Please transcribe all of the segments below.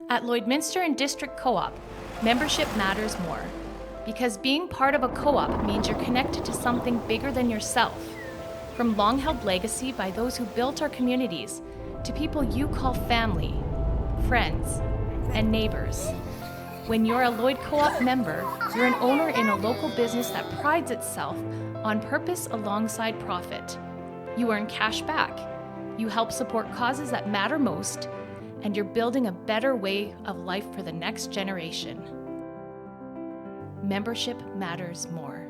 At Lloydminster and District Co-op, membership matters more. Because being part of a co-op means you're connected to something bigger than yourself. From long-held legacy by those who built our communities, to people you call family, friends, and neighbors. When you're a Lloyd Co-op member, you're an owner in a local business that prides itself on purpose alongside profit. You earn cash back, you help support causes that matter most, and you're building a better way of life for the next generation. Membership matters more.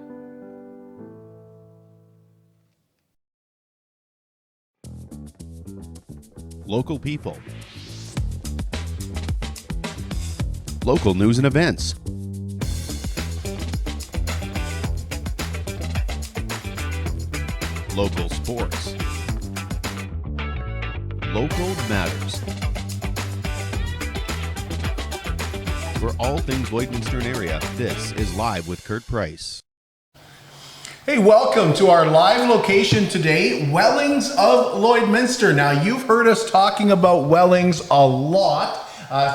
Local people. Local news and events. Local sports. Local matters. For all things Lloydminster and area, this is Live with Kurt Price. Hey, welcome to our live location today, Wellings of Lloydminster. Now, you've heard us talking about Wellings a lot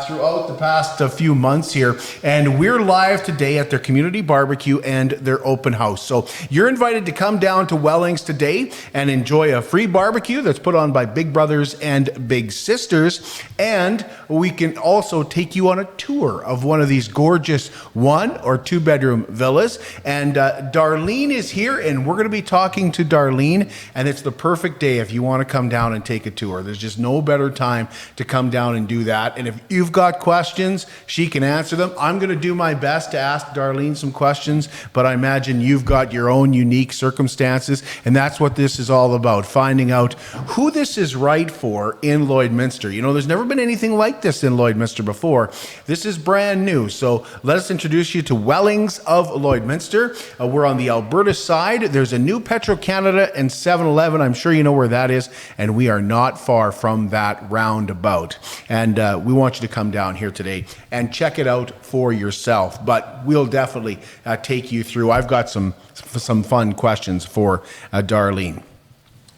throughout the past few months here, and we're live today at their community barbecue and their open house. So you're invited to come down to Wellings today and enjoy a free barbecue that's put on by Big Brothers and Big Sisters, and we can also take you on a tour of one of these gorgeous 1 or 2 bedroom villas. And Darlene is here, and we're going to be talking to Darlene, and it's the perfect day if you want to come down and take a tour. There's just no better time to come down and do that. And if you've got questions, she can answer them. I'm going to do my best to ask Darlene some questions, but I imagine you've got your own unique circumstances, and that's what this is all about, finding out who this is right for in Lloydminster. You know, there's never been anything like this in Lloydminster before. This is brand new, so let us introduce you to Wellings of Lloydminster. We're on the Alberta side. There's a new Petro-Canada and 7-Eleven. I'm sure you know where that is, and we are not far from that roundabout. And we want you to come down here today and check it out for yourself, but we'll definitely take you through. I've got some fun questions for Darlene.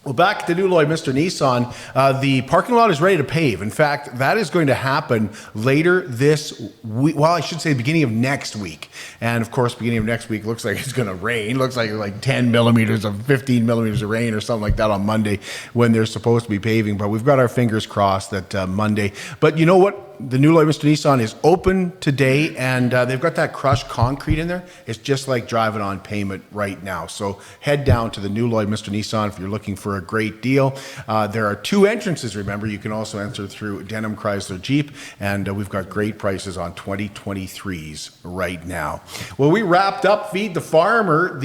Well, back at the new Lloydminster Nissan, the parking lot is ready to pave. In fact, that is going to happen later this week. Well, I should say beginning of next week. And of course, beginning of next week looks like it's going to rain. Looks like 10 millimeters of 15 millimeters of rain or something like that on Monday when they're supposed to be paving. But we've got our fingers crossed that Monday. But you know what? The new Lloydminster Nissan is open today, and they've got that crushed concrete in there. It's just like driving on pavement right now. So head down to the new Lloydminster Nissan if you're looking for a great deal. There are 2 entrances, remember. You can also enter through Denham Chrysler Jeep, and we've got great prices on 2023s right now. Well, we wrapped up Feed the Farmer,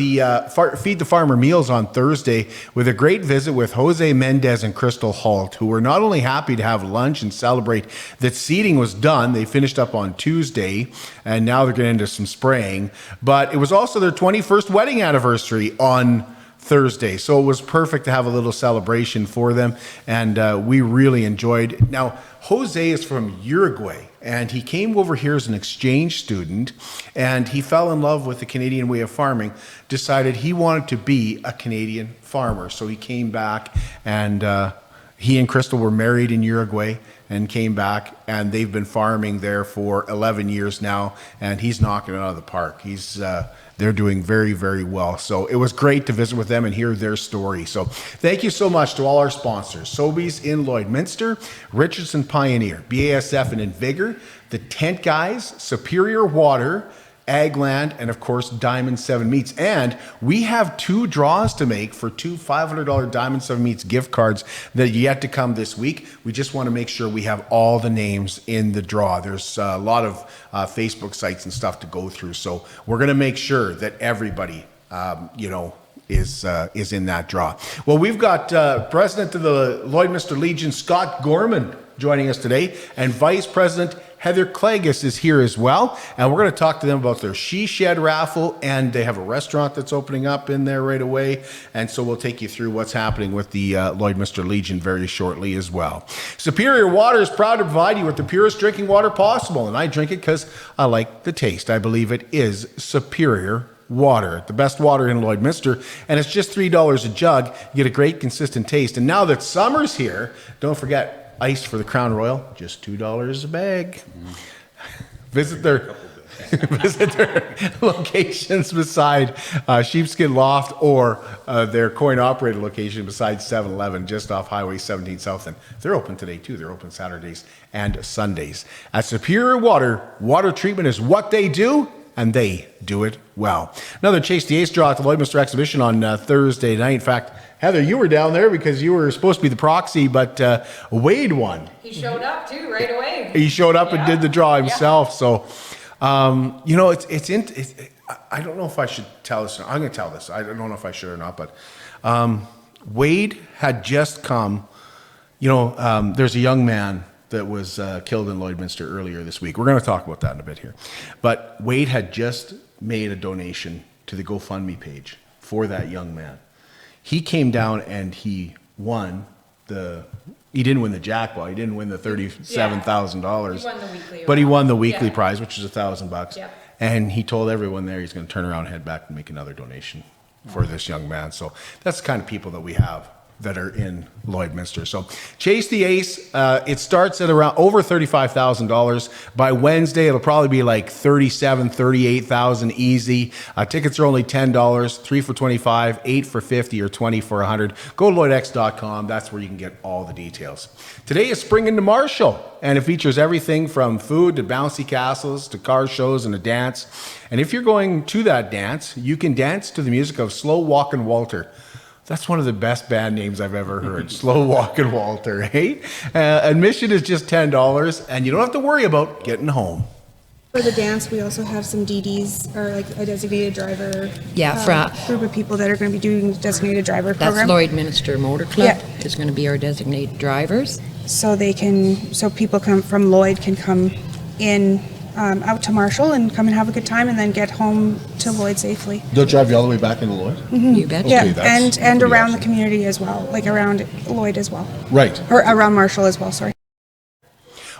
Feed the Farmer meals on Thursday with a great visit with Jose Mendez and Crystal Holt, who were not only happy to have lunch and celebrate that seating was done. They finished up on Tuesday, and now they're getting into some spraying. But it was also their 21st wedding anniversary on Thursday, so it was perfect to have a little celebration for them, and we really enjoyed. Now, Jose is from Uruguay, and he came over here as an exchange student, and he fell in love with the Canadian way of farming, decided he wanted to be a Canadian farmer. So he came back, and he and Crystal were married in Uruguay and came back, and they've been farming there for 11 years now, and he's knocking it out of the park. They're doing very, very well. So it was great to visit with them and hear their story. So thank you so much to all our sponsors: Sobeys in Lloydminster, Richardson Pioneer, BASF and Invigor, the Tent Guys, Superior Water, Agland, and of course Diamond 7 Meats. And we have 2 draws to make for 2 $500 Diamond 7 Meats gift cards that are yet to come this week. We just want to make sure we have all the names in the draw. There's a lot of Facebook sites and stuff to go through, so we're going to make sure that everybody is in that draw. Well, we've got President of the Lloydminster Legion, Scott Gorman, joining us today, and Vice President Heather Clagus is here as well, and we're going to talk to them about their She Shed Raffle, and they have a restaurant that's opening up in there right away, and so we'll take you through what's happening with the Lloydminster Legion very shortly as well. Superior Water is proud to provide you with the purest drinking water possible, and I drink it because I like the taste. I believe it is Superior Water, the best water in Lloydminster, and it's just $3 a jug. You get a great consistent taste, and now that summer's here, don't forget, ice for the Crown Royal, just $2 a bag. Visit their locations beside Sheepskin Loft or their coin-operated location beside 7-Eleven just off Highway 17 South. And they're open today, too. They're open Saturdays and Sundays. At Superior Water, water treatment is what they do, and they do it well. Another Chase the Ace draw at the Lloydminster exhibition on Thursday night. In fact, Heather, you were down there because you were supposed to be the proxy, but Wade won. He showed up too right away. He showed up and did the draw himself. So, you know, I don't know if I should tell this. I'm going to tell this. I don't know if I should or not, but Wade had just come. You know, there's a young man that was killed in Lloydminster earlier this week. We're going to talk about that in a bit here. But Wade had just made a donation to the GoFundMe page for that young man. He came down and he won he didn't win the jackpot. He didn't win the $37,000. He won the weekly. But he won the weekly prize, which is $1,000. Yeah. And he told everyone there he's going to turn around, head back, and make another donation for this young man. So that's the kind of people that we have that are in Lloydminster. So Chase the Ace, it starts at around over $35,000. By Wednesday, it'll probably be like $37,000, $38,000 easy. Tickets are only $10, 3 for $25, 8 for $50, or 20 for $100. Go to lloydx.com. That's where you can get all the details. Today is Spring into Marshall, and it features everything from food to bouncy castles to car shows and a dance. And if you're going to that dance, you can dance to the music of Slow Walkin' Walter. That's one of the best band names I've ever heard. Slow Walkin' Walter, eh? Admission is just $10, and you don't have to worry about getting home. For the dance, we also have some DDs, or like a designated driver. Group of people that are going to be doing the designated driver program. That's Lloydminster Motor Club. Yeah. Is going to be our designated drivers. So people come from Lloyd can come in out to Marshall and come and have a good time, and then get home to Lloyd safely. They'll drive you all the way back into Lloyd? Mm-hmm. You bet. Yeah, Okay, and around the community as well, like around Lloyd as well. Right. Or around Marshall as well, sorry.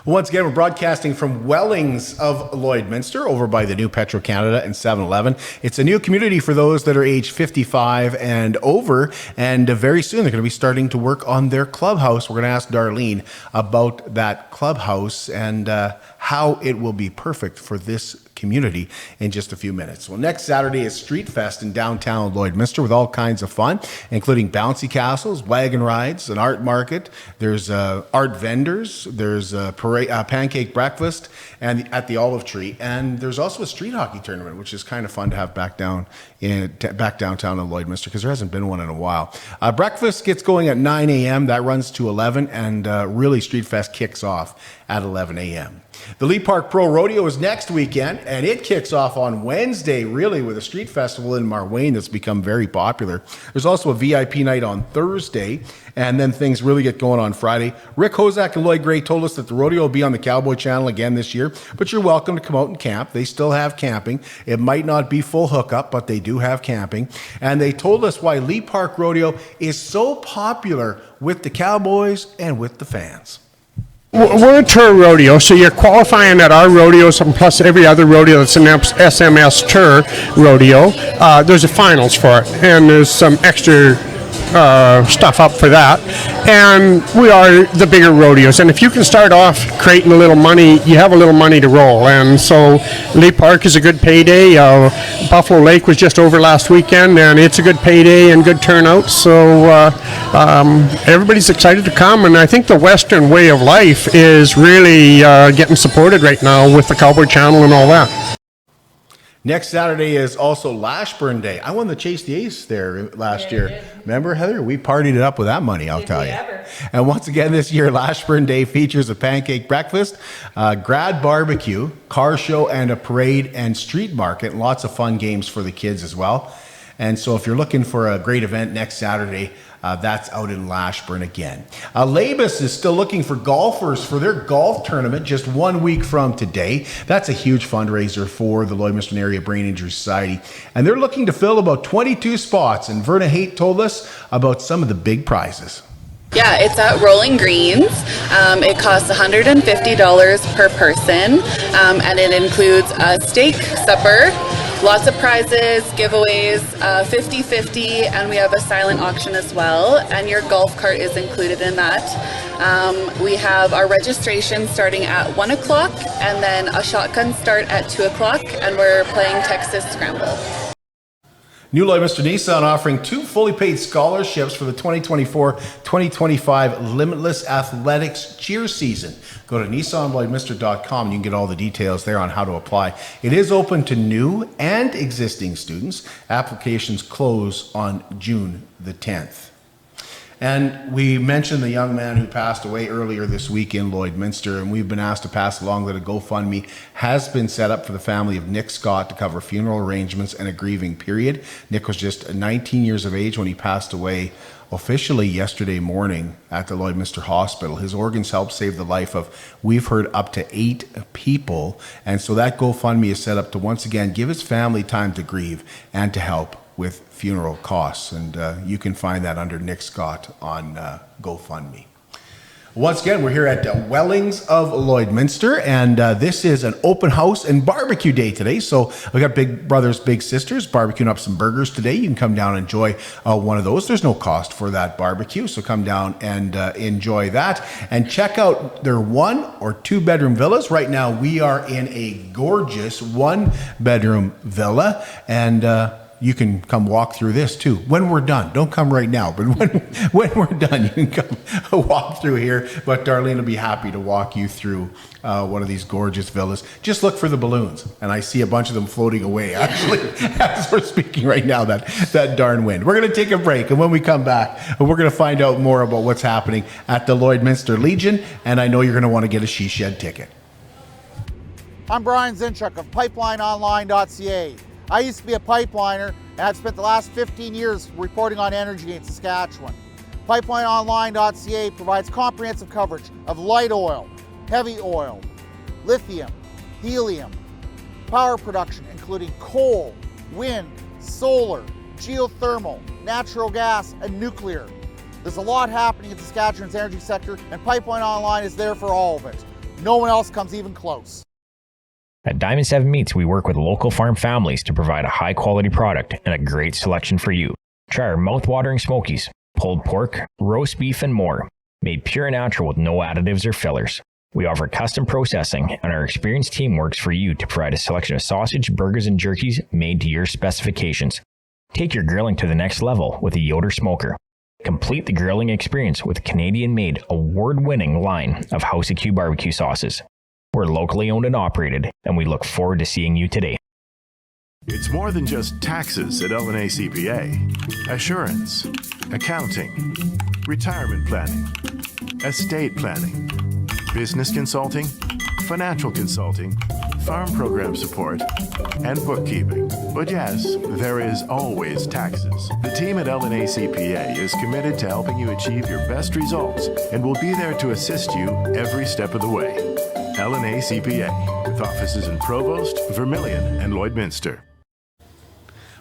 Once again, we're broadcasting from Wellings of Lloydminster over by the new Petro-Canada and 7-Eleven. It's a new community for those that are age 55 and over, and very soon they're going to be starting to work on their clubhouse. We're going to ask Darlene about that clubhouse and how it will be perfect for this community in just a few minutes. Well, next Saturday is Street Fest in downtown Lloydminster with all kinds of fun, including bouncy castles, wagon rides, an art market. There's art vendors. There's a pancake breakfast and at the Olive Tree. And there's also a street hockey tournament, which is kind of fun to have back downtown in Lloydminster because there hasn't been one in a while. Breakfast gets going at 9 a.m. That runs to 11, and really Street Fest kicks off at 11 a.m. The Lee Park Pro Rodeo is next weekend, and it kicks off on Wednesday, really, with a street festival in Marwayne that's become very popular. There's also a VIP night on Thursday, and then things really get going on Friday. Rick Hozak and Lloyd Gray told us that the rodeo will be on the Cowboy Channel again this year, but you're welcome to come out and camp. They still have camping. It might not be full hookup, but they do have camping. And they told us why Lee Park Rodeo is so popular with the Cowboys and with the fans. We're a tour rodeo, so you're qualifying at our rodeos and plus every other rodeo that's an SMS tour rodeo. There's a finals for it, and there's some extra stuff up for that. And we are the bigger rodeos, and if you can start off creating a little money, you have a little money to roll. And so Lee Park is a good payday. Buffalo Lake was just over last weekend, and it's a good payday and good turnout. So everybody's excited to come, and I think the Western way of life is really getting supported right now with the Cowboy Channel and all that. Next Saturday is also Lashburn Day. I won the Chase the Ace there last year. Remember, Heather? We partied it up with that money, I'll tell you. And once again this year, Lashburn Day features a pancake breakfast, grad barbecue, car show, and a parade and street market. And lots of fun games for the kids as well. And so if you're looking for a great event next Saturday, that's out in Lashburn again. Labus is still looking for golfers for their golf tournament just 1 week from today. That's a huge fundraiser for the Lloydminster Area Brain Injury Society. And they're looking to fill about 22 spots. And Verna Haight told us about some of the big prizes. Yeah, it's at Rolling Greens. It costs $150 per person, and it includes a steak supper, Lots of prizes, giveaways, 50-50, and we have a silent auction as well, and your golf cart is included in that. We have our registration starting at 1 o'clock, and then a shotgun start at 2 o'clock, and we're playing Texas Scramble. New Lloydminster Nissan offering 2 fully paid scholarships for the 2024-2025 Limitless Athletics cheer season. Go to nissanlloydminster.com and you can get all the details there on how to apply. It is open to new and existing students. Applications close on June the 10th. And we mentioned the young man who passed away earlier this week in Lloydminster, and we've been asked to pass along that a GoFundMe has been set up for the family of Nick Scott to cover funeral arrangements and a grieving period. Nick was just 19 years of age when he passed away officially yesterday morning at the Lloydminster Hospital. His organs helped save the life of, we've heard, up to 8 people. And so that GoFundMe is set up to once again give his family time to grieve and to help with funeral costs. And you can find that under Nick Scott on GoFundMe. Once again, we're here at Wellings of LLoydminster, and this is an open house and barbecue day today. So we got big brothers, big sisters barbecuing up some burgers today. You can come down and enjoy one of those. There's no cost for that barbecue, so come down and enjoy that. And check out their 1 or 2 bedroom villas. Right now, we are in a gorgeous 1 bedroom villa, and you can come walk through this too when we're done. Don't come right now, but when we're done, you can come walk through here. But Darlene will be happy to walk you through one of these gorgeous villas. Just look for the balloons, and I see a bunch of them floating away actually as we're speaking right now. That darn wind. We're going to take a break, and when we come back, we're going to find out more about what's happening at the Lloydminster Legion. And I know you're going to want to get a She Shed ticket. I'm Brian Zinchuk of PipelineOnline.ca. I used to be a pipeliner, and I've spent the last 15 years reporting on energy in Saskatchewan. PipelineOnline.ca provides comprehensive coverage of light oil, heavy oil, lithium, helium, power production including coal, wind, solar, geothermal, natural gas, and nuclear. There's a lot happening in Saskatchewan's energy sector, and Pipeline Online is there for all of it. No one else comes even close. At Diamond 7 Meats, we work with local farm families to provide a high-quality product and a great selection for you. Try our mouth-watering smokies, pulled pork, roast beef, and more, made pure and natural with no additives or fillers. We offer custom processing, and our experienced team works for you to provide a selection of sausage, burgers, and jerkies made to your specifications. Take your grilling to the next level with a Yoder smoker. Complete the grilling experience with a Canadian-made, award-winning line of House of Q barbecue sauces. We're locally owned and operated, and we look forward to seeing you today. It's more than just taxes at LNA CPA. Assurance, accounting, retirement planning, estate planning, business consulting, financial consulting, farm program support, and bookkeeping. But yes, there is always taxes. The team at LNA CPA is committed to helping you achieve your best results and will be there to assist you every step of the way. LNA CPA, with offices in Provost, Vermilion, and Lloydminster.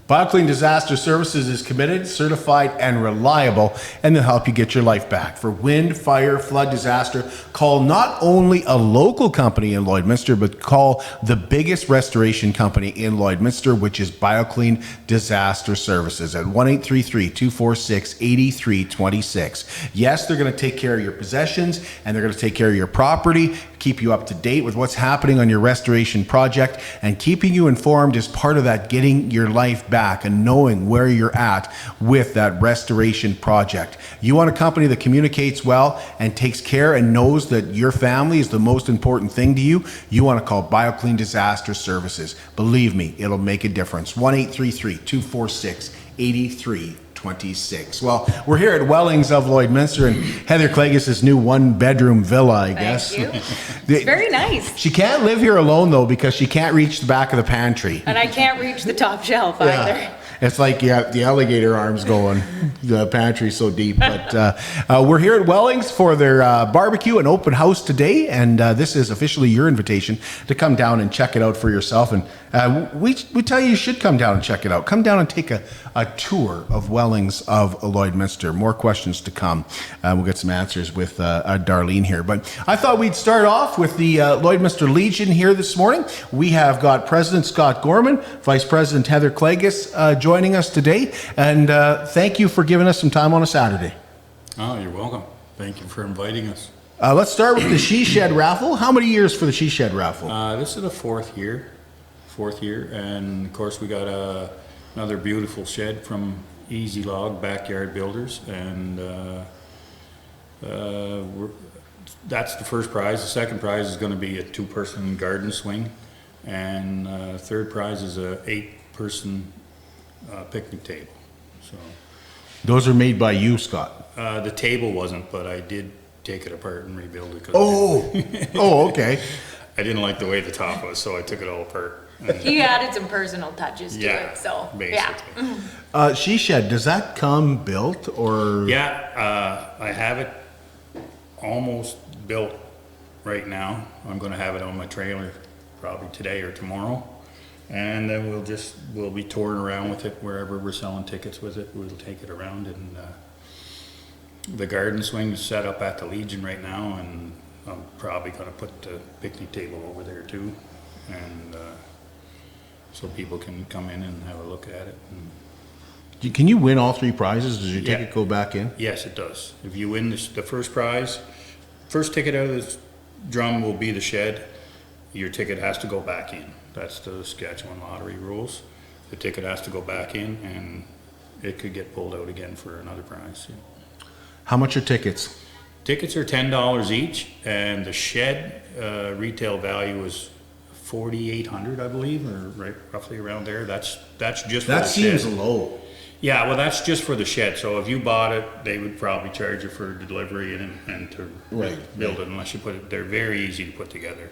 BioClean Disaster Services is committed, certified, and reliable, and they'll help you get your life back. For wind, fire, flood, disaster, call not only a local company in Lloydminster, but call the biggest restoration company in Lloydminster, which is BioClean Disaster Services at 1-833-246-8326. Yes, they're going to take care of your possessions, and they're going to take care of your property, keep you up to date with what's happening on your restoration project, and keeping you informed is part of that getting your life back and knowing where you're at with that restoration project. You want a company that communicates well and takes care and knows that your family is the most important thing to you. You want to call BioClean Disaster Services. Believe me, it'll make a difference. 1-833-246-8326. Well, we're here at Wellings of Lloydminster and Heather Clagus' new 1-bedroom villa, I guess. Thank you. It's very nice. She can't live here alone though because she can't reach the back of the pantry. And I can't reach the top shelf either. It's like the alligator arms going. The pantry's so deep. But we're here at Wellings for their barbecue and open house today, and this is officially your invitation to come down and check it out for yourself. And we tell you should come down and check it out. Come down and take a a tour of Wellings of Lloydminster. More questions to come. We'll get some answers with Darlene here. But I thought we'd start off with the Lloydminster Legion here this morning. We have got President Scott Gorman, Vice President Heather Klages joining us today. And thank you for giving us some time on a Saturday. Oh, you're welcome. Thank you for inviting us. Let's start with the She Shed Raffle. How many years for the She Shed Raffle? This is the fourth year, and of course we got another beautiful shed from Easy Log Backyard Builders, and that's the first prize. The second prize is going to be a 2-person garden swing, and third prize is a 8-person picnic table. So those are made by you, Scott. The table wasn't, but I did take it apart and rebuild it. Oh, okay. I didn't like the way the top was, so I took it all apart. He added some personal touches to Yeah, it, so basically. yeah. She Shed, does that come built or? Yeah, I have it almost built right now. I'm going to have it on my trailer probably today or tomorrow, and then we'll be touring around with it wherever we're selling tickets with it. We'll take it around, and the garden swing is set up at the Legion right now, and I'm probably going to put the picnic table over there too, and so people can come in and have a look at it. Can you win all 3 prizes? Does your ticket go back in? Yes, it does. If you win the first prize, first ticket out of this drum will be the shed. Your ticket has to go back in. That's the Saskatchewan lottery rules. The ticket has to go back in, and it could get pulled out again for another prize. Yeah. How much are tickets? Tickets are $10 each, and the shed retail value is $4,800, I believe, or right roughly around there. That's just for That the seems shed. low. Yeah, well, that's just for the shed. So if you bought it, they would probably charge you for delivery and to build it, unless you put it. They're very easy to put together.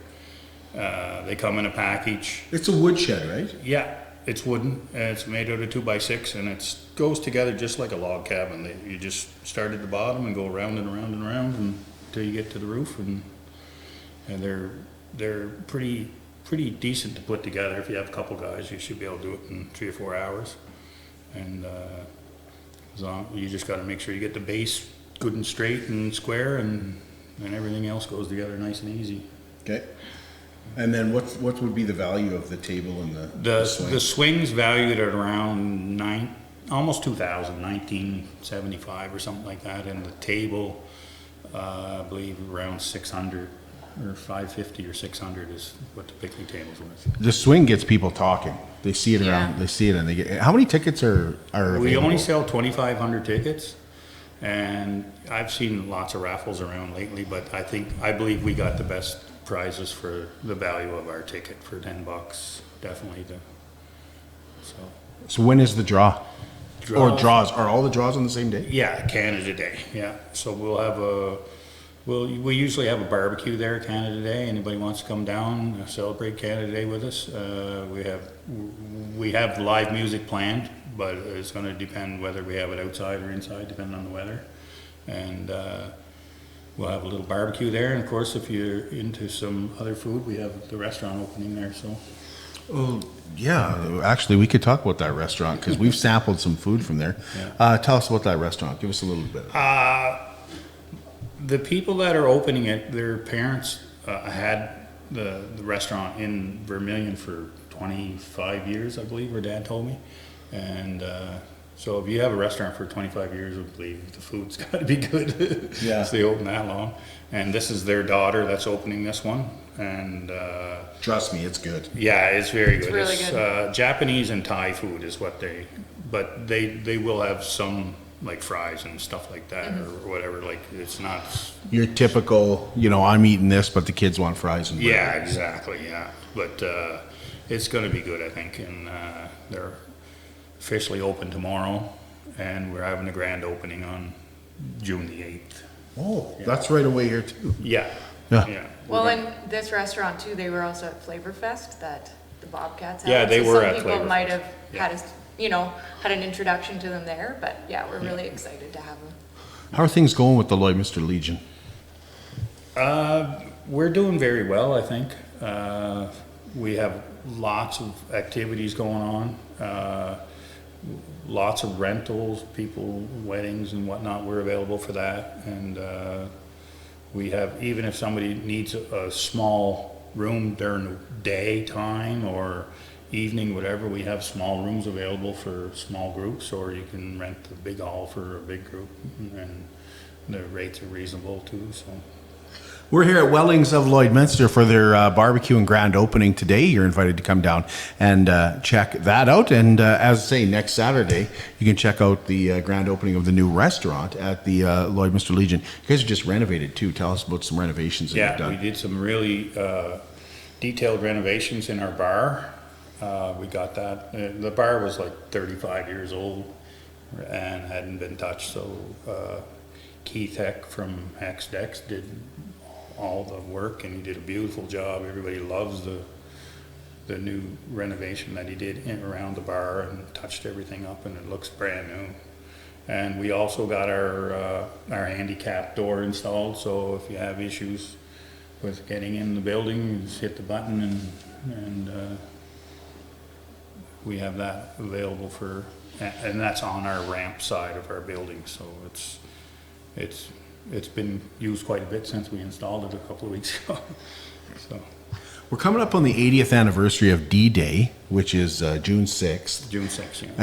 They come in a package. It's a wood shed, right? Yeah, it's wooden, and it's made out of 2x6, and it goes together just like a log cabin. You just start at the bottom and go around and around and around until you get to the roof, and they're pretty decent to put together. If you have a couple guys, you should be able to do it in 3 or 4 hours. And you just got to make sure you get the base good and straight and square, and everything else goes together nice and easy. Okay. And then what would be the value of the table and the swing? The swing's valued at around almost 2,000, 1975 or something like that, and the table, I believe around 600 or 550 or 600 is what the picnic table's worth. The swing gets people talking. They see it around. They see it, and they get. How many tickets are available? We only sell 2,500 tickets, and I've seen lots of raffles around lately, but I believe we got the best prizes for the value of our ticket for $10, definitely. So when is the draw? Or draws? Are all the draws on the same day? Yeah, Canada Day. Yeah, so we'll have we usually have a barbecue there Canada Day. Anybody wants to come down celebrate Canada Day with us? We have live music planned, but it's going to depend whether we have it outside or inside, depending on the weather. And we'll have a little barbecue there, and of course, if you're into some other food, we have the restaurant opening there. So. Oh, yeah. Actually, we could talk about that restaurant because we've sampled some food from there. Yeah. Tell us about that restaurant. Give us a little bit. The people that are opening it, their parents had the restaurant in Vermilion for 25 years, I believe, her dad told me. And so if you have a restaurant for 25 years, I believe the food's got to be good. Yeah. So they open that long. And this is their daughter that's opening this one. And trust me, it's good. Yeah, it's very good. Really good. Japanese and Thai food is what but they will have some like fries and stuff like that, or whatever. Like, it's not your typical, I'm eating this, but the kids want fries and burger. Yeah, exactly. Yeah, but it's going to be good, I think. And they're officially open tomorrow, and we're having a grand opening on June the 8th. Oh, yeah. That's right away here too. Yeah. Well, in this restaurant too, they were also at Flavor Fest that the Bobcats had. Yeah, they were at Flavor Fest. Some people might have had an introduction to them there, but yeah, we're really excited to have them. How are things going with the Lloydminster Legion? We're doing very well, I think. We have lots of activities going on. lots of rentals, people, weddings and whatnot, we're available for that. And we have, even if somebody needs a small room during the daytime or evening, whatever, we have small rooms available for small groups, or you can rent the big hall for a big group, and the rates are reasonable too. So We're here at Wellings of Lloydminster for their barbecue and grand opening today. You're invited to come down and check that out. And as I say, next Saturday, you can check out the grand opening of the new restaurant at the Lloydminster Legion. You guys are just renovated too. Tell us about some renovations that you've done. Yeah, we did some really detailed renovations in our bar. We got that. The bar was like 35 years old and hadn't been touched. So Keith Heck from Hex Dex did all the work, and he did a beautiful job. Everybody loves the new renovation that he did around the bar, and touched everything up, and it looks brand new. And we also got our handicap door installed, so if you have issues with getting in the building, you just hit the button, and we have that available for, and that's on our ramp side of our building, so it's been used quite a bit since we installed it a couple of weeks ago. So we're coming up on the 80th anniversary of D-Day, which is June 6th. June 6th, yeah.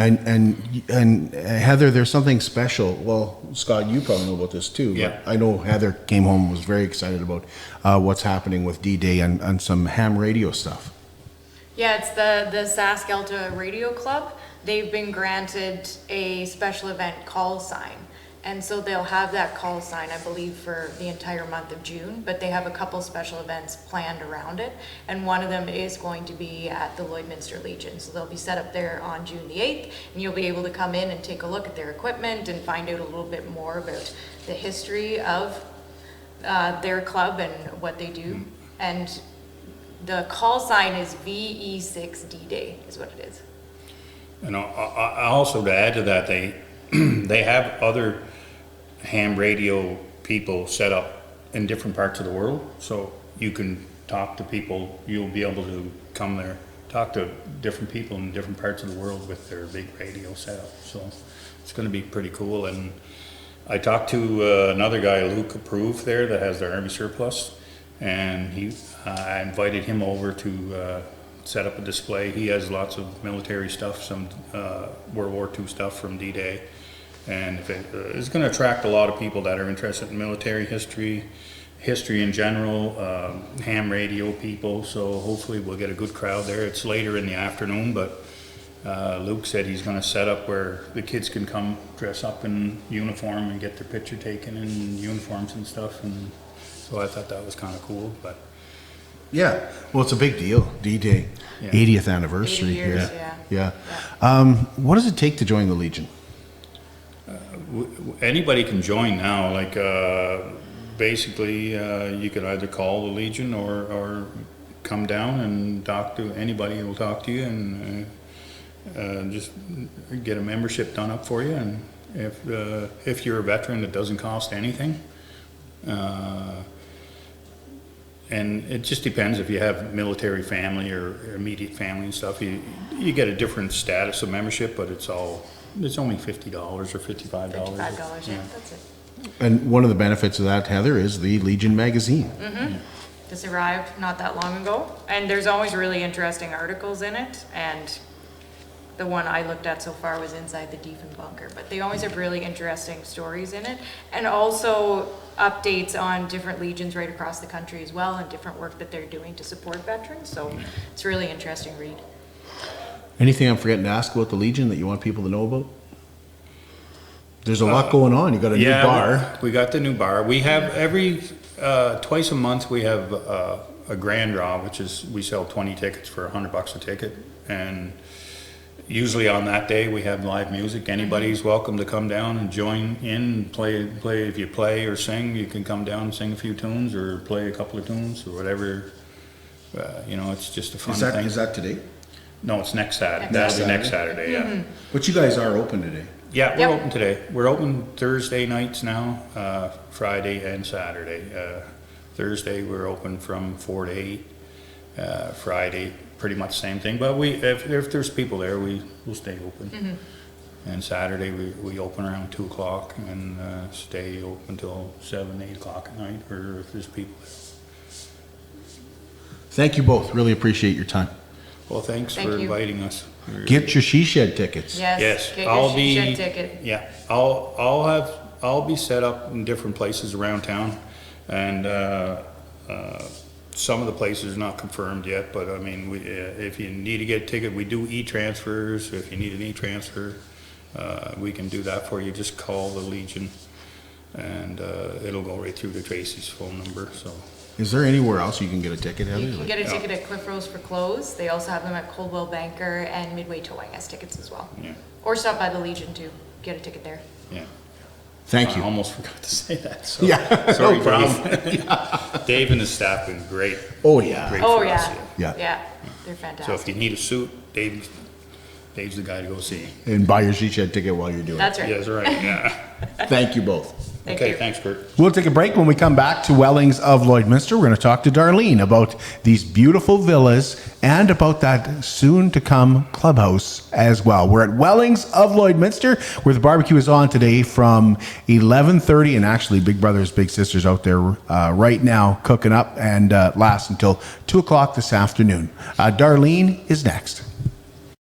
And Heather, there's something special. Well, Scott, you probably know about this too. Yeah. But I know Heather came home and was very excited about what's happening with D-Day and some ham radio stuff. Yeah, it's the Sask-Elta Radio Club. They've been granted a special event call sign. And so they'll have that call sign, I believe, for the entire month of June, but they have a couple special events planned around it. And one of them is going to be at the Lloydminster Legion. So they'll be set up there on June the 8th, and you'll be able to come in and take a look at their equipment and find out a little bit more about the history of their club and what they do. And the call sign is VE6D-Day is what it is. And I also, to add to that, they have other ham radio people set up in different parts of the world, so you can talk to people. You'll be able to come there, talk to different people in different parts of the world with their big radio setup. So it's going to be pretty cool. And I talked to another guy, Luke Approve, there that has their Army surplus, and I invited him over to set up a display. He has lots of military stuff, some World War II stuff from D-Day. And it's going to attract a lot of people that are interested in military history in general, ham radio people. So hopefully we'll get a good crowd there. It's later in the afternoon, but Luke said he's going to set up where the kids can come dress up in uniform and get their picture taken in uniforms and stuff. And so I thought that was kind of cool. But yeah, well, it's a big deal. D-Day, Yeah. 80th anniversary 80 years, here. yeah. What does it take to join the Legion? Anybody can join now. Like basically, you could either call the Legion or come down and talk to anybody who will talk to you, and just get a membership done up for you. And if you're a veteran, it doesn't cost anything. And it just depends if you have military family or immediate family and stuff. You get a different status of membership, but it's only $50 or $55. $55, yeah, that's it. And one of the benefits of that, Heather, is the Legion magazine. Mm-hmm. This arrived not that long ago, and there's always really interesting articles in it, and the one I looked at so far was Inside the Defen Bunker, but they always have really interesting stories in it, and also updates on different legions right across the country as well, and different work that they're doing to support veterans, so it's a really interesting read. Anything I'm forgetting to ask about the Legion that you want people to know about? There's a lot going on. You got a new bar. We got the new bar. We have twice a month we have a grand draw, which is we sell 20 tickets for $100 a ticket, and usually on that day we have live music. Anybody's welcome to come down and join in, play. If you play or sing, you can come down and sing a few tunes or play a couple of tunes or whatever. It's just a fun thing. Is that today? No, it's next Saturday. That'll be next Saturday, yeah. Mm-hmm. But you guys are open today. Yeah, we're open today. We're open Thursday nights now, Friday and Saturday. Thursday we're open from 4 to 8. Friday, pretty much same thing. But if there's people there, we'll stay open. Mm-hmm. And Saturday, we open around 2 o'clock and stay open until 7, 8 o'clock at night, or if there's people. Thank you both. Really appreciate your time. Well, thanks Thank for you. inviting us. Get your She Shed tickets. Yes, get your I'll She be, Shed ticket. yeah, I'll be set up in different places around town, and some of the places are not confirmed yet, but I mean, if you need to get a ticket, we do e-transfers. If you need an e-transfer, we can do that for you. Just call the Legion, and it'll go right through to Tracy's phone number, so. Is there anywhere else you can get a ticket, Heather? You can get a ticket at Cliff Rose for clothes. They also have them at Coldwell Banker and Midway Towing as tickets as well. Yeah. Or stop by the Legion to get a ticket there. Yeah. Thank you. I almost forgot to say that. So. Yeah, Sorry, no problem. Dave. Dave and his staff have been great. Oh, yeah. Great Oh, for us, yeah. Yeah. Yeah, they're So fantastic. if you need a suit, Dave's the guy to go see. And buy your She Shed ticket while you're doing That's it. right. Yeah, that's right, yeah. Thank you both. Thank Okay, you. thanks, Kurt. We'll take a break. When we come back to Wellings of Lloydminster, we're going to talk to Darlene about these beautiful villas and about that soon-to-come clubhouse as well. We're at Wellings of Lloydminster, where the barbecue is on today from 11:30, and actually Big Brothers, Big Sisters out there right now cooking up, and lasts until 2 o'clock this afternoon. Darlene is next.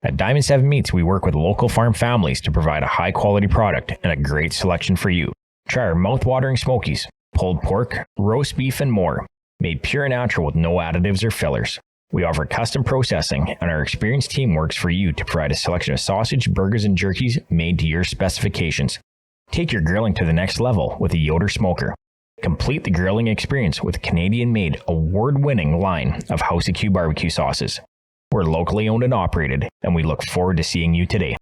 At Diamond 7 Meats, we work with local farm families to provide a high-quality product and a great selection for you. Try our mouth-watering smokies, pulled pork, roast beef, and more, made pure and natural with no additives or fillers. We offer custom processing, and our experienced team works for you to provide a selection of sausage, burgers, and jerkies made to your specifications. Take your grilling to the next level with a Yoder smoker. Complete the grilling experience with a Canadian-made, award-winning line of House of Q barbecue sauces. We're locally owned and operated, and we look forward to seeing you today.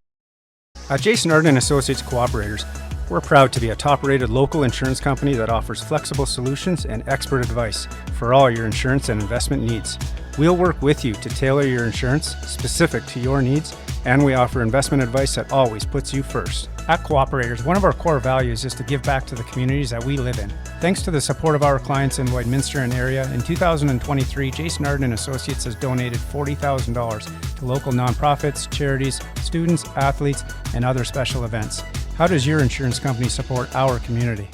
At Jason Arden Associates Cooperators, we're proud to be a top-rated local insurance company that offers flexible solutions and expert advice for all your insurance and investment needs. We'll work with you to tailor your insurance specific to your needs, and we offer investment advice that always puts you first. At Cooperators, one of our core values is to give back to the communities that we live in. Thanks to the support of our clients in Lloydminster and area, in 2023, Jason Arden Associates has donated $40,000 to local nonprofits, charities, students, athletes, and other special events. How does your insurance company support our community?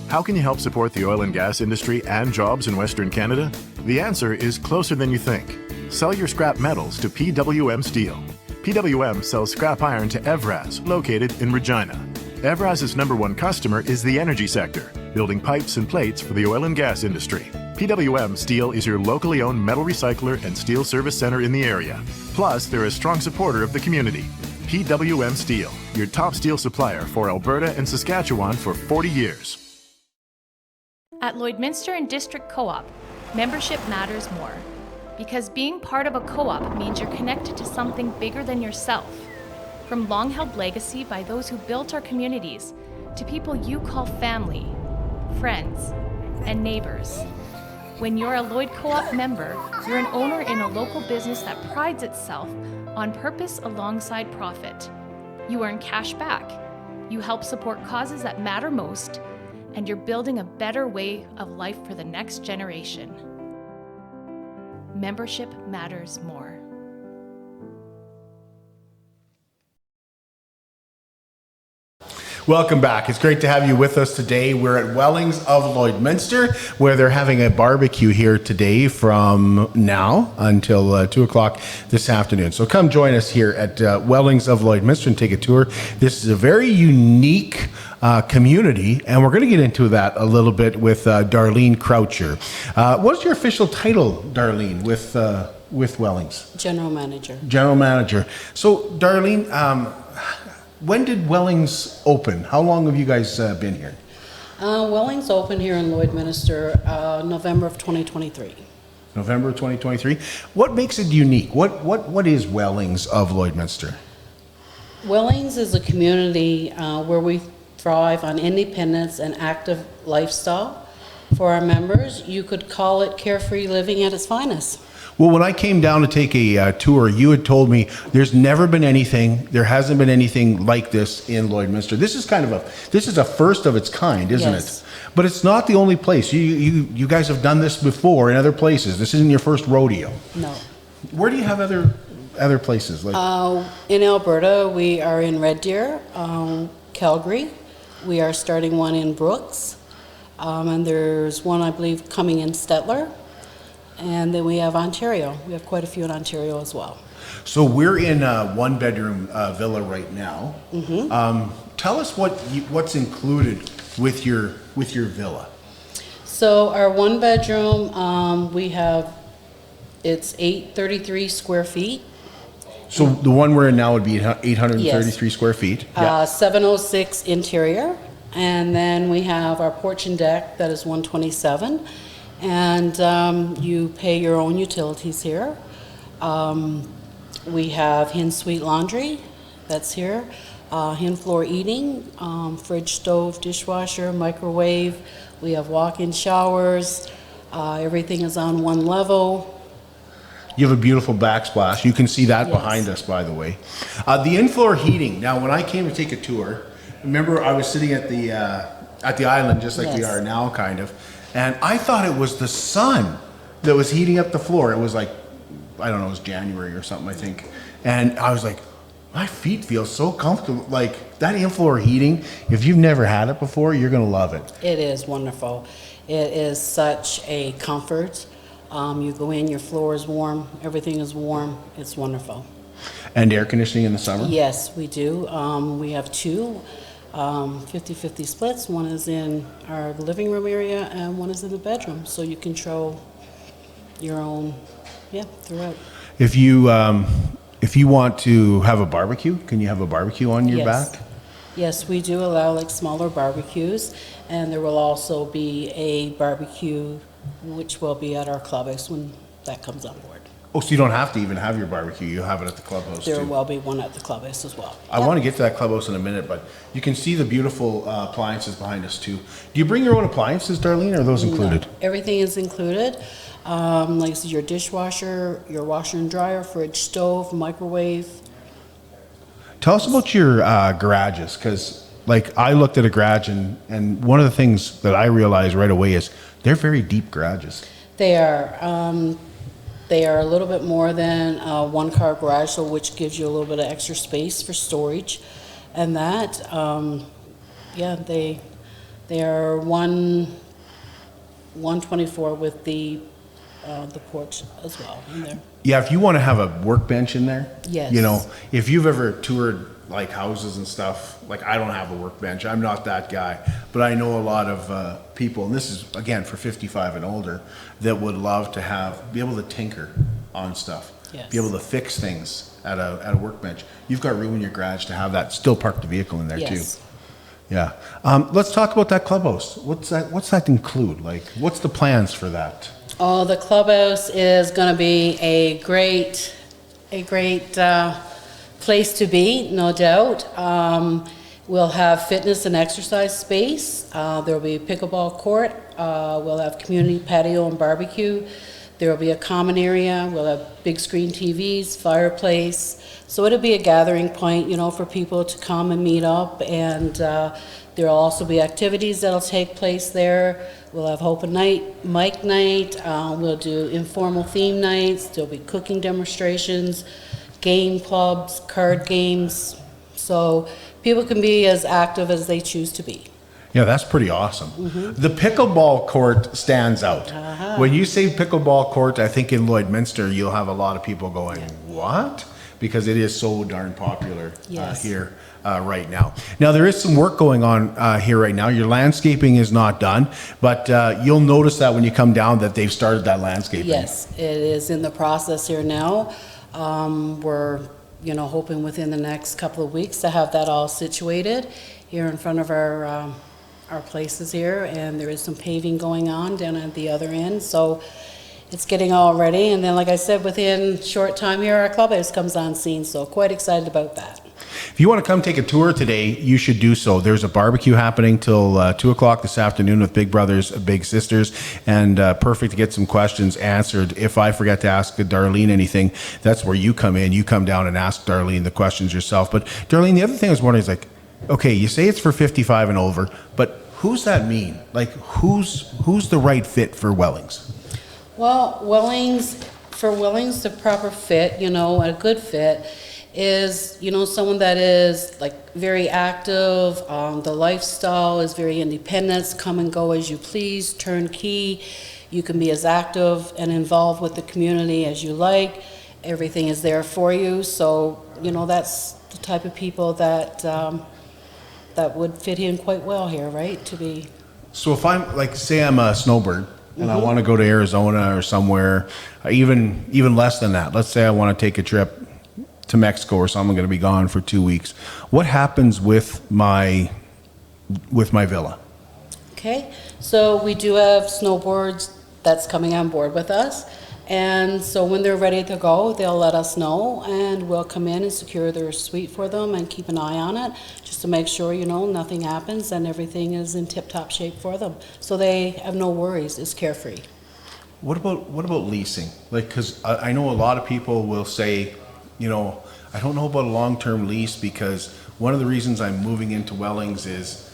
How can you help support the oil and gas industry and jobs in Western Canada? The answer is closer than you think. Sell your scrap metals to PWM Steel. PWM sells scrap iron to Evraz, located in Regina. Evraz's #1 customer is the energy sector, building pipes and plates for the oil and gas industry. PWM Steel is your locally owned metal recycler and steel service center in the area. Plus, they're a strong supporter of the community. PWM Steel, your top steel supplier for Alberta and Saskatchewan for 40 years. At Lloydminster and District Co-op, membership matters more. Because being part of a co-op means you're connected to something bigger than yourself. From long-held legacy by those who built our communities, to people you call family, friends, and neighbors. When you're a Lloyd Co-op member, you're an owner in a local business that prides itself on purpose alongside profit. You earn cash back, you help support causes that matter most, and you're building a better way of life for the next generation. Membership matters more. Welcome back. It's great to have you with us today. We're at Wellings of Lloydminster, where they're having a barbecue here today from now until 2 o'clock this afternoon. So come join us here at Wellings of Lloydminster and take a tour. This is a very unique community, and we're going to get into that a little bit with Darlene Croucher. What's your official title, Darlene, with Wellings? General Manager. General Manager. So, Darlene, when did Wellings open? How long have you guys been here? Wellings opened here in Lloydminster November of 2023. November of 2023. What makes it unique? What is Wellings of Lloydminster? Wellings is a community where we thrive on independence and active lifestyle. For our members, you could call it carefree living at its finest. Well, when I came down to take a tour, you had told me there hasn't been anything like this in Lloydminster. This is a first of its kind, isn't Yes. it? But it's not the only place. You guys have done this before in other places. This isn't your first rodeo. No. Where do you have other other places? Like In Alberta, we are in Red Deer, Calgary. We are starting one in Brooks. And there's one, I believe, coming in Stettler. And then we have Ontario. We have quite a few in Ontario as well. So we're in a one-bedroom villa right now. Tell us what's included with your villa. So our one bedroom, we have, it's 833 square feet. So the one we're in now would be 833 Yes. square feet. 706 interior. And then we have our porch and deck, that is 127. And you pay your own utilities here. We have hen suite laundry, that's here. Hen floor eating, fridge, stove, dishwasher, microwave. We have walk-in showers. Everything is on one level. You have a beautiful backsplash. You can see that Yes. behind us, by the way. The in-floor heating. Now, when I came to take a tour, remember I was sitting at the island, just like we Yes. are now, kind of, and I thought it was the sun that was heating up the floor. It was like, I don't know, it was January or something, I think, and I was like, my feet feel so comfortable. Like that in-floor heating, if you've never had it before, you're gonna love it. It is wonderful. It is such a comfort. You go in, your floor is warm, everything is warm. It's wonderful. And air conditioning in the summer? Yes, we do. We have two 50-50 splits. One is in our living room area and one is in the bedroom. So you control your own, throughout. If you want to have a barbecue, can you have a barbecue on your Yes. back? Yes, we do allow like smaller barbecues, and there will also be a barbecue which will be at our clubhouse when that comes on board. Oh, so you don't have to even have your barbecue. You'll have it at the clubhouse There too. will be one at the clubhouse as well. I want to get to that clubhouse in a minute, but you can see the beautiful appliances behind us too. Do you bring your own appliances, Darlene, or are those included? No, everything is included. Like I said, your dishwasher, your washer and dryer, fridge, stove, microwave. Tell us about your garages, because like I looked at a garage and one of the things that I realized right away is they're very deep garages. They are a little bit more than a one-car garage, so which gives you a little bit of extra space for storage, and that, they are 124 with the porch as well in there. Yeah, if you want to have a workbench in there, Yes. you know, if you've ever toured like houses and stuff, like I don't have a workbench, I'm not that guy, but I know a lot of people, and this is again for 55 and older, that would love to be able to tinker on stuff, Yes. be able to fix things at a workbench. You've got room in your garage to have that, still park the vehicle in there Yes. too. Yeah. Let's talk about that clubhouse. What's that include? Like, what's the plans for that? Oh, the clubhouse is going to be a great place to be, no doubt. We'll have fitness and exercise space. There will be a pickleball court. We'll have community patio and barbecue. There will be a common area. We'll have big screen TVs, fireplace. So it'll be a gathering point, for people to come and meet up. And there'll also be activities that'll take place there. We'll have open mic night. We'll do informal theme nights. There'll be cooking demonstrations, game clubs, card games. So people can be as active as they choose to be. Yeah, that's pretty awesome. The pickleball court stands out. When you say pickleball court, I think in Lloydminster, you'll have a lot of people going, what? Because it is so darn popular Yes. here right now. Now, there is some work going on here right now. Your landscaping is not done, but you'll notice that when you come down that they've started that landscaping. Yes, it is in the process here now. We're, hoping within the next couple of weeks to have that all situated here in front of our places here, and there is some paving going on down at the other end, so it's getting all ready. And then, like I said, within short time here, our clubhouse comes on scene, so quite excited about that. If you want to come take a tour today, you should do so. There's a barbecue happening till 2 o'clock this afternoon with Big Brothers, Big Sisters, and perfect to get some questions answered. If I forget to ask Darlene anything, that's where you come in. You come down and ask Darlene the questions yourself. But Darlene, the other thing I was wondering is like, okay, you say it's for 55 and over, but who's that mean? Like, who's the right fit for Wellings? Well, Wellings, for Wellings, the proper fit, you know, a good fit is, you know, someone that is like very active, the lifestyle is very independent, come and go as you please, turnkey. You can be as active and involved with the community as you like. Everything is there for you. So, you know, that's the type of people that that would fit in quite well here, right? To be. So if I'm like, say I'm a snowbird and I want to go to Arizona or somewhere, even less than that. Let's say I want to take a trip to Mexico or something. I'm going to be gone for 2 weeks. What happens with my villa? Okay, so we do have snowboards that's coming on board with us. And so when they're ready to go, they'll let us know and we'll come in and secure their suite for them and keep an eye on it just to make sure, you know, nothing happens and everything is in tip-top shape for them. So they have no worries, it's carefree. What about leasing? Like, because I know a lot of people will say, you know, I don't know about a long-term lease because one of the reasons I'm moving into Wellings is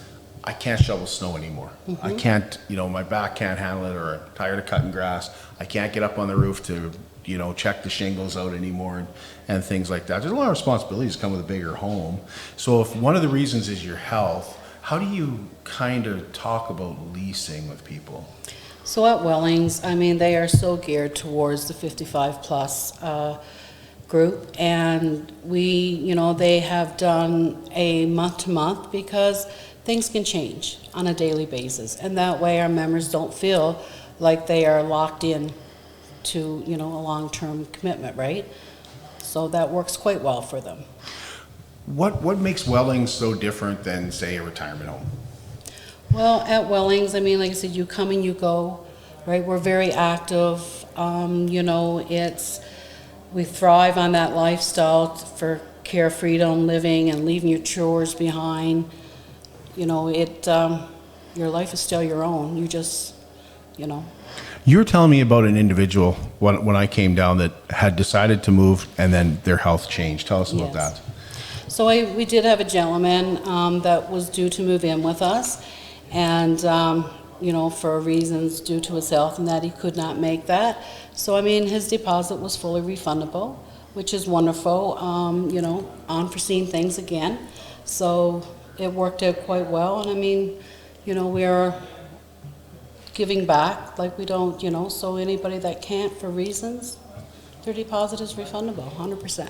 I can't shovel snow anymore. I can't, you know, my back can't handle it, or I'm tired of cutting grass. I can't get up on the roof to, you know, check the shingles out anymore and things like that. There's a lot of responsibilities that come with a bigger home. So if one of the reasons is your health, how do you kind of talk about leasing with people? So at Wellings, I mean, they are so geared towards the 55 plus group, and we, you know, they have done a month to month because things can change on a daily basis, and that way our members don't feel like they are locked in to, you know, a long-term commitment, right? So that works quite well for them. What makes Wellings so different than, say, a retirement home? Well, at Wellings, I mean, like I said, you come and you go, right? We're very active. You know, we thrive on that lifestyle for care, freedom, living, and leaving your chores behind. You know, your life is still your own. You just, you know. You were telling me about an individual when I came down that had decided to move and then their health changed. Tell us about that. So we did have a gentleman that was due to move in with us, and you know, for reasons due to his health and that he could not make that. So I mean, his deposit was fully refundable, which is wonderful. You know, unforeseen things again. So it worked out quite well, and I mean, you know, we are giving back like we don't, you know, so anybody that can't for reasons, their deposit is refundable, 100%.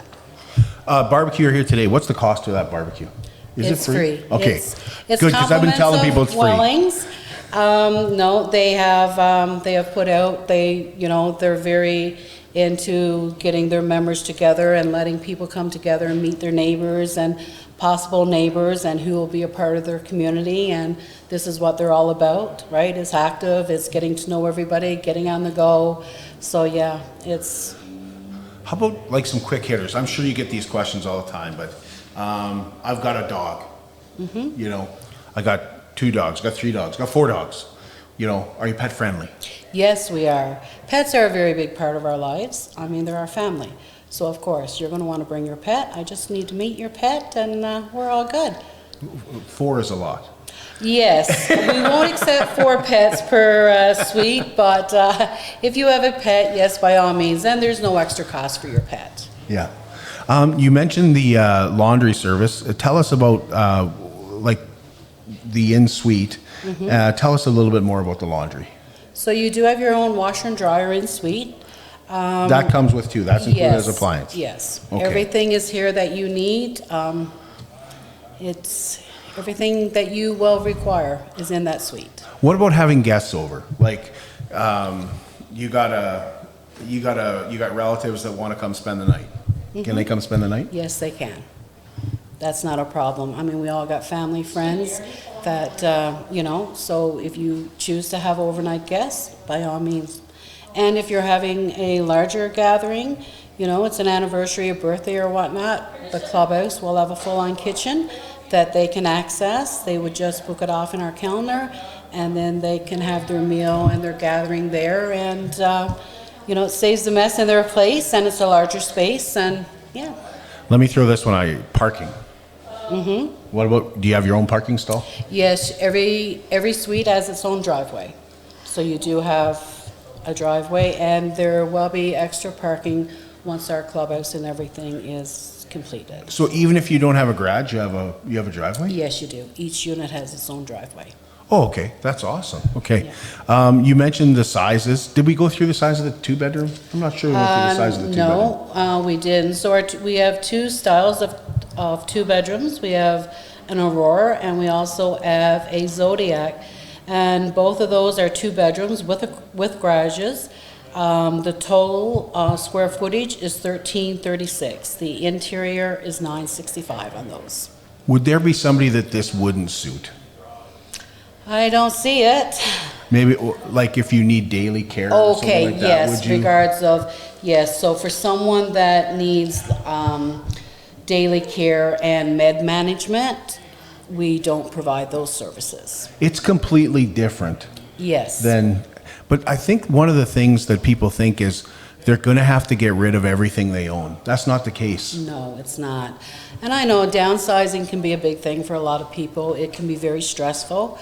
Barbecue here today. What's the cost of that barbecue? Is It's it free? free. Okay, It's good, because I've been telling people it's free. Wellings. No, they have put out, you know, they're very into getting their members together and letting people come together and meet their neighbors and possible neighbors and who will be a part of their community, and this is what they're all about, right? It's active, it's getting to know everybody, getting on the go. So yeah, it's. How about like some quick hitters? I'm sure you get these questions all the time, but I've got a dog. You know, I got 2 dogs, got 3 dogs, got 4 dogs. You know, are you pet friendly? Yes, we are. Pets are a very big part of our lives. I mean, they're our family. So of course, you're going to want to bring your pet. I just need to meet your pet, and we're all good. 4 is a lot. Yes, we won't accept 4 pets per suite, but if you have a pet, yes, by all means, then there's no extra cost for your pet. Yeah. You mentioned the laundry service. Tell us about like the in-suite. Tell us a little bit more about the laundry. So you do have your own washer and dryer in suite. That comes with 2. That's included as appliance. Yes. Okay. Everything is here that you need. It's everything that you will require is in that suite. What about having guests over? Like, you got relatives that want to come spend the night. Can they come spend the night? Yes, they can. That's not a problem. I mean, we all got family, friends that, you know, so if you choose to have overnight guests, by all means. And if you're having a larger gathering, you know, it's an anniversary, a birthday or whatnot, the clubhouse will have a full-on kitchen that they can access. They would just book it off in our calendar, and then they can have their meal and their gathering there, and you know, it saves the mess in their place, and it's a larger space, and yeah. Let me throw this one at you. Parking. What about, do you have your own parking stall? Yes, every suite has its own driveway. So you do have a driveway, and there will be extra parking once our clubhouse and everything is completed. So even if you don't have a garage, you have a driveway? Yes, you do. Each unit has its own driveway. Oh, okay. That's awesome. Okay. You mentioned the sizes. Did we go through the size of the two-bedroom? I'm not sure we went through the size of the two-bedroom. No, we didn't. So we have two styles of two bedrooms. We have an Aurora, and we also have a Zodiac. And both of those are two bedrooms with garages. The total square footage is 1336. The interior is 965 on those. Would there be somebody that this wouldn't suit? I don't see it. Maybe like if you need daily care or something Okay, like that, yes, would you? regards of, yes, so for someone that needs daily care and med management, we don't provide those services. It's completely different Yes. but I think one of the things that people think is they're going to have to get rid of everything they own. That's not the case. No, it's not. And I know downsizing can be a big thing for a lot of people. It can be very stressful,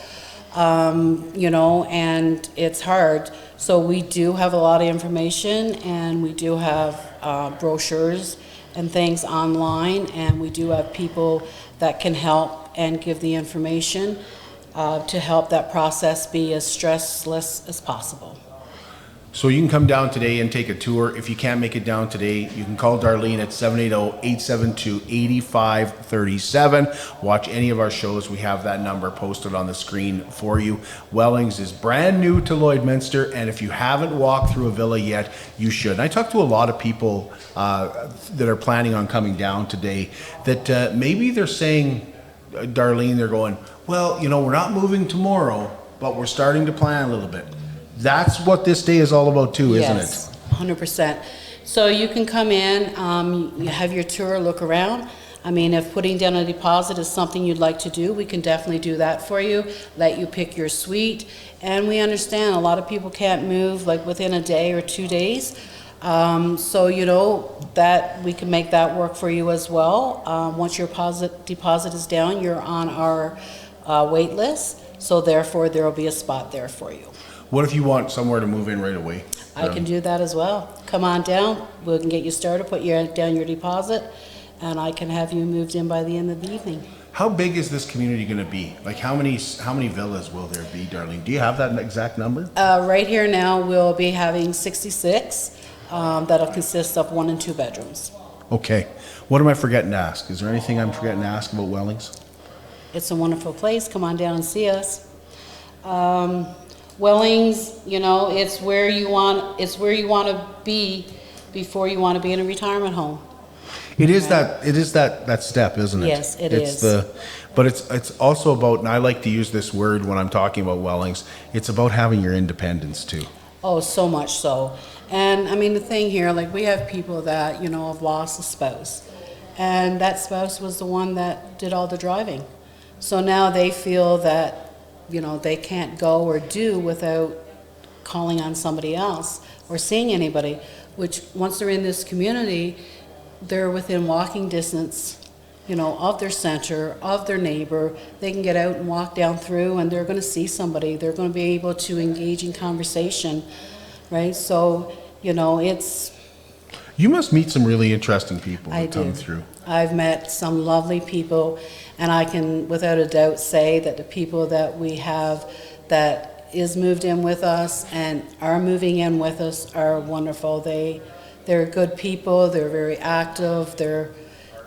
and it's hard. So we do have a lot of information, and we do have brochures and things online, and we do have people that can help and give the information to help that process be as stressless as possible. So you can come down today and take a tour. If you can't make it down today, you can call Darlene at 780-872-8537. Watch any of our shows. We have that number posted on the screen for you. Wellings is brand new to Lloydminster, and if you haven't walked through a villa yet, you should. And I talked to a lot of people that are planning on coming down today that maybe they're saying, Darlene, they're going, well, we're not moving tomorrow, but we're starting to plan a little bit. That's what this day is all about too, isn't it? Yes, 100%. So you can come in, you have your tour, look around. I mean, if putting down a deposit is something you'd like to do, we can definitely do that for you, let you pick your suite. And we understand a lot of people can't move like within a day or 2 days. That we can make that work for you as well. Once your deposit is down, you're on our wait list. So therefore, there will be a spot there for you. What if you want somewhere to move in right away? I can do that as well. Come on down, we can get you started, put down your deposit, and I can have you moved in by the end of the evening. How big is this community going to be? Like how many villas will there be, Darlene? Do you have that exact number? Right here now, we'll be having 66. That'll consist of 1 and 2 bedrooms. Okay. What am I forgetting to ask? Is there anything I'm forgetting to ask about Wellings? It's a wonderful place. Come on down and see us. Wellings, it's where you want to be before you want to be in a retirement home. It is that step, isn't it? Yes, it is. But it's also about, and I like to use this word when I'm talking about Wellings, it's about having your independence too. Oh, so much so. And I mean, the thing here, like we have people that, have lost a spouse, and that spouse was the one that did all the driving. So now they feel that they can't go or do without calling on somebody else or seeing anybody, which once they're in this community, they're within walking distance, of their center, of their neighbor. They can get out and walk down through and they're going to see somebody. They're going to be able to engage in conversation, right? So, You must meet some really interesting people that come through. I've met some lovely people, and I can without a doubt say that the people that we have that is moved in with us and are moving in with us are wonderful. They're good people, they're very active,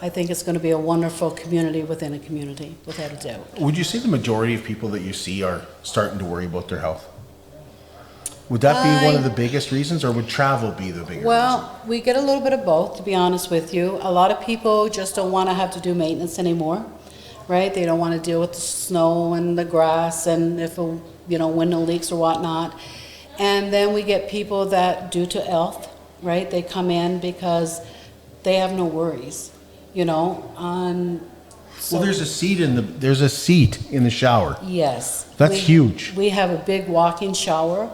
I think it's going to be a wonderful community within a community, without a doubt. Would you say the majority of people that you see are starting to worry about their health? Would that be one of the biggest reasons, or would travel be the bigger reason? We get a little bit of both, to be honest with you. A lot of people just don't want to have to do maintenance anymore, right? They don't want to deal with the snow and the grass and if window leaks or whatnot. And then we get people that, due to health, right, they come in because they have no worries, Well, there's a seat in the shower. Yes. That's huge. We have a big walk-in shower.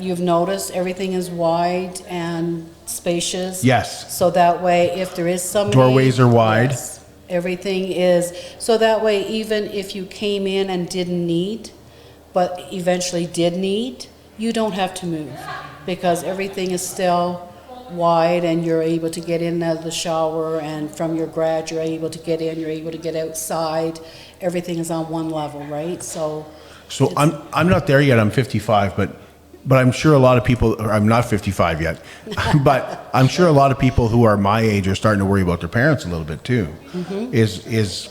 You've noticed everything is wide and spacious. Yes. So that way, if there is somebody... Doorways are wide. Yes, everything is. So that way, even if you came in and didn't need, but eventually did need, you don't have to move because everything is still wide and you're able to get in and out of the shower, and from your garage you're able to get in, you're able to get outside. Everything is on one level, right? So I'm not there yet. I'm 55, but I'm sure a lot of people, or I'm not 55 yet, but I'm sure a lot of people who are my age are starting to worry about their parents a little bit too.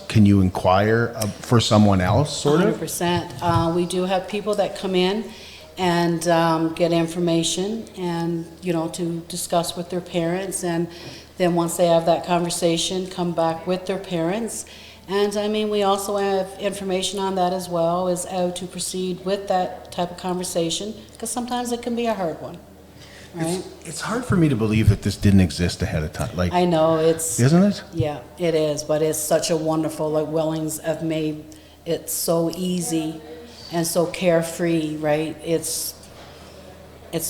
Can you inquire for someone else, sort of? 100%. We do have people that come in and get information and, to discuss with their parents, and then once they have that conversation, come back with their parents. And I mean, we also have information on that as well, as how to proceed with that type of conversation, because sometimes it can be a hard one, right? It's hard for me to believe that this didn't exist ahead of time. I know, isn't it? Yeah, it is, but it's such a wonderful, Wellings have made it so easy and so carefree, right? It's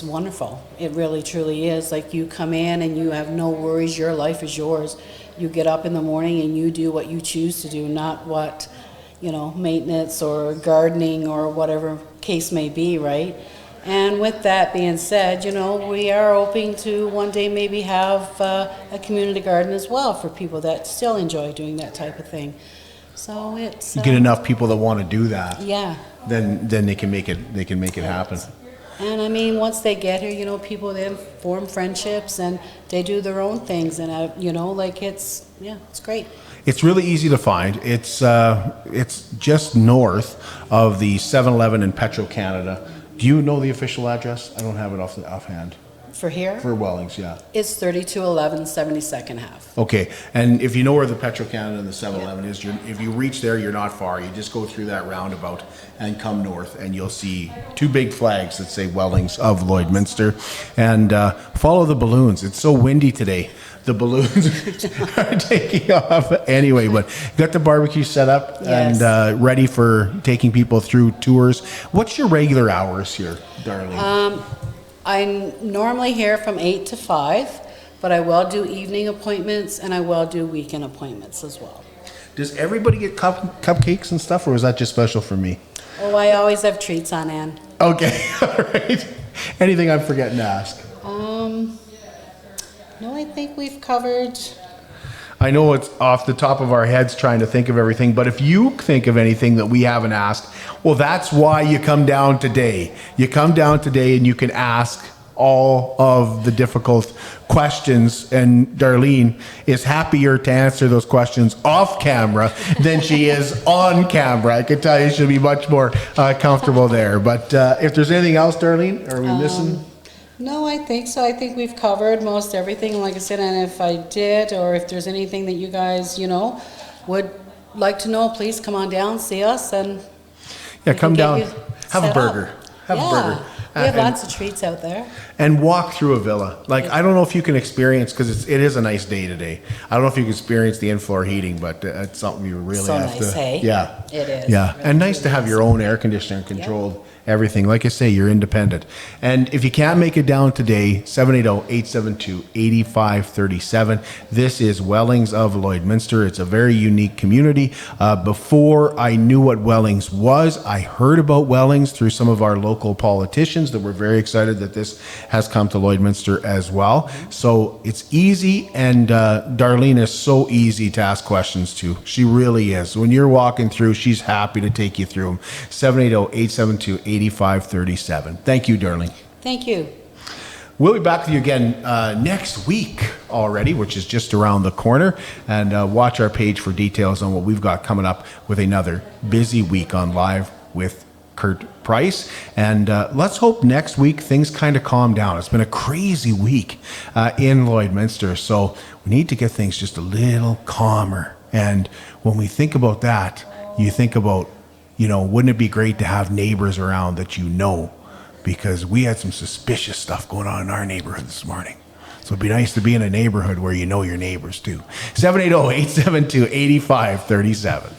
wonderful. It really, truly is. You come in and you have no worries. Your life is yours. You get up in the morning and you do what you choose to do, not what, maintenance or gardening or whatever case may be, right? And with that being said, we are hoping to one day maybe have a community garden as well for people that still enjoy doing that type of thing. So it's you get enough people that want to do that. Yeah. Then they can make it. They can make it happen. And I mean, once they get here, people then form friendships and they do their own things, and it's great. It's really easy to find. It's just north of the 7-Eleven in Petro Canada. Do you know the official address? I don't have it offhand. For here? For Wellings, yeah. It's 3211 72nd Ave. Okay, and if you know where the Petro Canada and the 7-Eleven is, if you reach there, you're not far. You just go through that roundabout and come north, and you'll see two big flags that say Wellings of Lloydminster. And follow the balloons. It's so windy today. The balloons are taking off anyway, but got the barbecue set up and ready for taking people through tours. What's your regular hours here, Darlene? I'm normally here from 8 to 5, but I will do evening appointments and I will do weekend appointments as well. Does everybody get cupcakes and stuff, or is that just special for me? Oh, I always have treats on hand. Okay, all right. Anything I'm forgetting to ask? No, I think we've covered. I know it's off the top of our heads trying to think of everything, but if you think of anything that we haven't asked, well, that's why you come down today. You come down today and you can ask all of the difficult questions, and Darlene is happier to answer those questions off camera than she is on camera. I can tell you she'll be much more comfortable there. But if there's anything else, Darlene, are we missing? No, I think so. I think we've covered most everything, like I said, and if I did, or if there's anything that you guys, would like to know, please come on down, see us, and come down, have a burger. Have a burger. We have lots of treats out there. And walk through a villa. I don't know if you can experience, because it is a nice day today. I don't know if you can experience the in-floor heating, but it's something you really so have nice, to. Hey? Yeah. It is. Yeah, really, and nice really to have nice. your own air conditioner controlled. Everything. Like I say, you're independent. And if you can't make it down today, 780-872-8537. This is Wellings of Lloydminster. It's a very unique community. Before I knew what Wellings was, I heard about Wellings through some of our local politicians that were very excited that this has come to Lloydminster as well. So it's easy, and Darlene is so easy to ask questions to. She really is. When you're walking through, she's happy to take you through them. 780-872-8537. Thank you, Darlene. Thank you. We'll be back with you again next week already, which is just around the corner. And watch our page for details on what we've got coming up with another busy week on Live with Kurt Price. And let's hope next week things kind of calm down. It's been a crazy week in Lloydminster, so we need to get things just a little calmer. And when we think about that, you think about, wouldn't it be great to have neighbors around that because we had some suspicious stuff going on in our neighborhood this morning. So it'd be nice to be in a neighborhood where you know your neighbors too. 780-872-8537.